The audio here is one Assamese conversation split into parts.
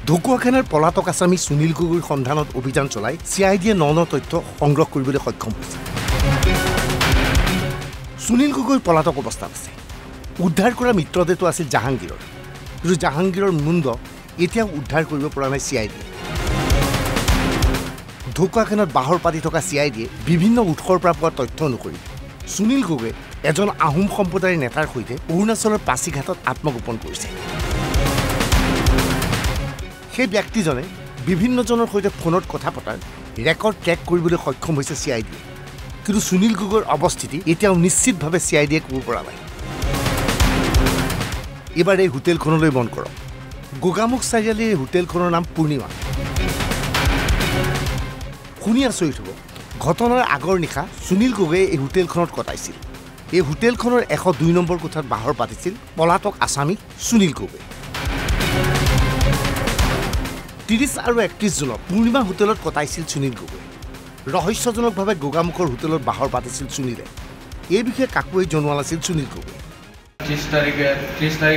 ঢকুৱাখানাৰ পলাতক আছামী সুনীল গগৈৰ সন্ধানত অভিযান চলাই চিআইডিয়ে ন তথ্য সংগ্ৰহ কৰিবলৈ সক্ষম হৈছে। সুনীল গগৈ পলাতক অৱস্থাত আছে। উদ্ধাৰ কৰা মৃতদেহটো আছিল জাহাংগীৰৰ, কিন্তু জাহাংগীৰৰ মুণ্ড এতিয়াও উদ্ধাৰ কৰিব পৰা নাই চিআইডিয়ে। ঢকুৱাখানাত বাহৰ পাতি থকা চিআইডিয়ে বিভিন্ন উৎসৰ পৰা পোৱা তথ্য অনুসৰি সুনীল গগৈ এজন আহোম সম্প্ৰদায়ৰ নেতাৰ সৈতে অৰুণাচলৰ পাছিঘাটত আত্মগোপন কৰিছে। সেই ব্যক্তিজনে বিভিন্নজনৰ সৈতে ফোনত কথা পতাৰ ৰেকৰ্ড ট্ৰেক কৰিবলৈ সক্ষম হৈছে চিআইডিয়ে, কিন্তু সুনীল গগৈৰ অৱস্থিতি এতিয়াও নিশ্চিতভাৱে চিআইডিয়ে ক'ব পৰা নাই। এইবাৰ এই হোটেলখনলৈ মন কৰক। গোগামুখ চাৰিআলিৰ এই হোটেলখনৰ নাম পূৰ্ণিমা। শুনি আচৰিত হ'ব, ঘটনাৰ আগৰ নিশা সুনীল গগৈয়ে এই হোটেলখনত কটাইছিল। এই হোটেলখনৰ 102 নম্বৰ কোঠাত বাহৰ পাতিছিল পলাতক আছামী সুনীল গগৈ। 30 আৰু 31 জুনত পূৰ্ণিমা হোটেলত কটাইছিল সুনীল গগৈ। ৰহস্যজনকভাৱে গোগামুখৰ হোটেলত বাহৰ পাতিছিল সুনীলে। এই বিষয়ে কাকোৱেই জনোৱা নাছিল সুনীল গগৈ। 30 তাৰিখ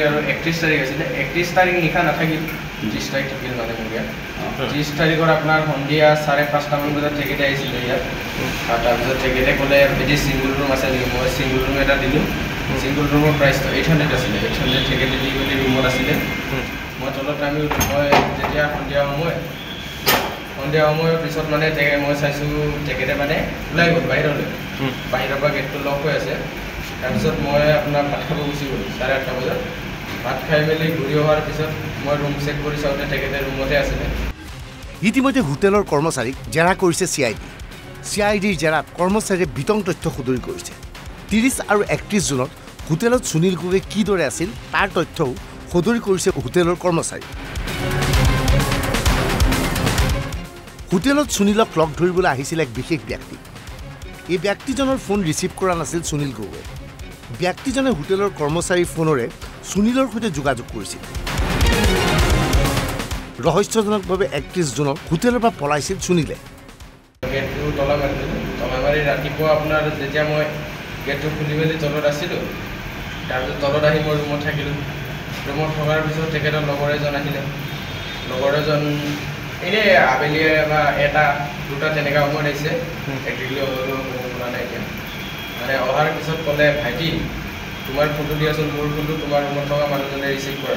আৰু 31 তাৰিখ আছিলে। 31 তাৰিখ নিশা নাথাকিল, 30 তাৰিখ থাকিল মানে মোৰ ইয়াত। 30 তাৰিখৰ আপোনাৰ সন্ধিয়া 5:30মান বজাত তেখেতে আহিছিলে ইয়াত। তাৰপিছত তেখেতে ক'লে এটি ছিংগুল ৰুম আছে নেকি? মই ছিংগুল ৰুম এটা দিলোঁ। ছিংগুল ৰুমৰ প্ৰাইচটো 800 আছিলে। 800 তেখেতে দি মেলি ৰুমত আছিলে। মই তলত নামি মই যেতিয়া সন্ধিয়া সময়ৰ পিছত মানে মই চাইছোঁ তেখেতে মানে ওলাই গ'ল বাহিৰলৈ। বাহিৰৰ পৰা গেটটো লক হৈ আছে। তাৰপিছত মই আপোনাৰ ভাত খাব গুচি গ'লোঁ 8:30 বজাত। ভাত খাই মেলি ঘূৰি অহাৰ পিছত মই ৰুম চেক কৰি চাওঁতে তেখেতে ৰুমতে আছিলে। ইতিমধ্যে হোটেলৰ কৰ্মচাৰীক জেৰা কৰিছে চিআইডি। চিআইডিৰ জেৰাত কৰ্মচাৰীয়ে বিতং তথ্য সদৰি কৰিছে। 30 আৰু 31 জুনত হোটেলত সুনীল গগৈ কিদৰে আছিল তাৰ তথ্যও সদৰি কৰিছে হোটেলৰ কৰ্মচাৰী। হোটেলত সুনীলক লগ ধৰিবলৈ আহিছিল এক বিশেষ ব্যক্তি। এই ব্যক্তিজনৰ ফোন ৰিচিভ কৰা নাছিল সুনীল গগৈ। ব্যক্তিজনে হোটেলৰ কৰ্মচাৰীৰ ফোনেৰে সুনীলৰ সৈতে যোগাযোগ কৰিছিল। ৰহস্যজনকভাৱে 31 জুনত হোটেলৰ পৰা পলাইছিল সুনীলে। গেটটো তলা মাৰি ৰাতিপুৱা আপোনাৰ যেতিয়া মই গেটটো খুলি মেলি তলত আছিলোঁ, তাৰপিছত তলত আহি মই ৰুমত থাকিলোঁ। ৰুমত থকাৰ পিছত তেখেতৰ লগৰ এজন আহিলে। লগৰ এজন এনেই আবেলি বা 1-2 তেনেকুৱা সময়ত আহিছে। একজেক্টলি শুনা নাই এতিয়া। মানে অহাৰ পিছত ক'লে, ভাইটি তোমাৰ ফোনটো দিয়াচোন, মোৰ ফোনটো তোমাৰ ৰুমত থকা মানুহজনে ৰিচিভ কৰা।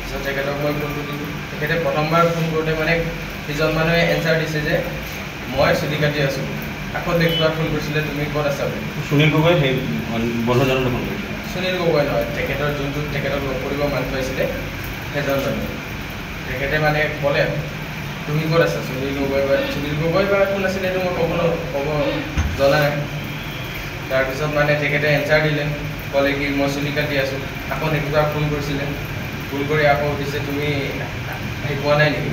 পিছত তেখেতক মই ফোনটো দিলোঁ। তেখেতে প্ৰথমবাৰ ফোন কৰোঁতে মানে সিজন মানুহে এনচাৰ দিছে যে মই চুলি কাটি আছোঁ। আকৌ নেক্সট বাৰ ফোন কৰিছিলে তুমি ক'ত আছা বুলি। সুনীল গগৈ সেই বন্ধুজনলৈ ফোন কৰিছে। সুনীল গগৈ নহয়, তেখেতৰ যোনটো তেখেতক লগ কৰিব মানুহ আহিছিলে সেইজন মানুহ। তেখেতে মানে ক'লে তুমি ক'ত আছা? সুনীল গগৈ বা কোন আছিলে এইটো মই ক'ব জনা নাই। তাৰপিছত মানে তেখেতে এনচাৰ দিলে, ক'লে কি মই চুলি কাটি আছোঁ। আকৌ নেক্সট বাৰ ফোন কৰিছিলে। ফোন কৰি আকৌ সুধিছে তুমি আহি পোৱা নাই নেকি?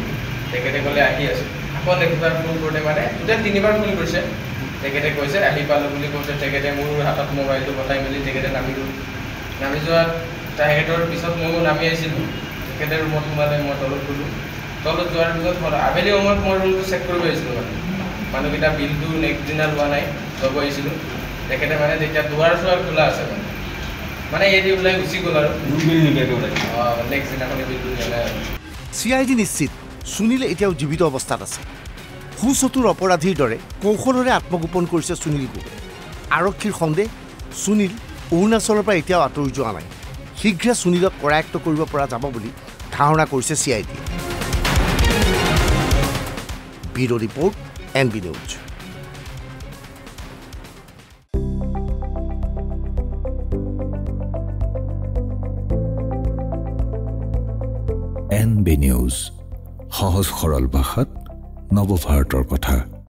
তেখেতে ক'লে আহি আছোঁ। আকৌ নেক্সট বাৰ ফোন কৰোঁতে মানে টোটেল 3বাৰ ফোন কৰিছে। তেখেতে কৈছে আহি পালোঁ বুলি কৈছে। তেখেতে মোৰ হাতত মোবাইলটো বটাই মেলি তেখেতে নামি গ'ল। নামি যোৱাত তেখেতৰ পিছত ময়ো নামি আহিছিলোঁ। তেখেতে ৰুমত সোমালে, মই তলত গ'লোঁ। তলত যোৱাৰ পিছত আবেলি সময়ত মই ৰুমটো চেক কৰিব আহিছিলোঁ। মানুহকেইটা বিলটো নেক্সট দিনা লোৱা নাই, ল'ব আহিছিলোঁ। তেখেতে মানে তেতিয়া দুৱাৰ খোলা আছে মানে এদি ওলাই গুচি গ'ল আৰু নেক্সট দিনাখনে বিলটো দিয়া নাই। চিআইডি নিশ্চিত সুনীল এতিয়াও জীৱিত অৱস্থাত আছে। সুচতুৰ অপৰাধীৰ দৰে কৌশলেৰে আত্মগোপন কৰিছে সুনীল গগৈ। আৰক্ষীৰ সন্দেহ সুনীল অৰুণাচলৰ পৰা এতিয়াও আঁতৰি যোৱা নাই। শীঘ্ৰে সুনীলক কৰায়ত্ব কৰিব পৰা যাব বুলি ধাৰণা কৰিছে চিআইডিয়ে। Bureau' report, NB news. NB news, সহজ সৰল ভাষাত নৱভাৰতৰ কথা।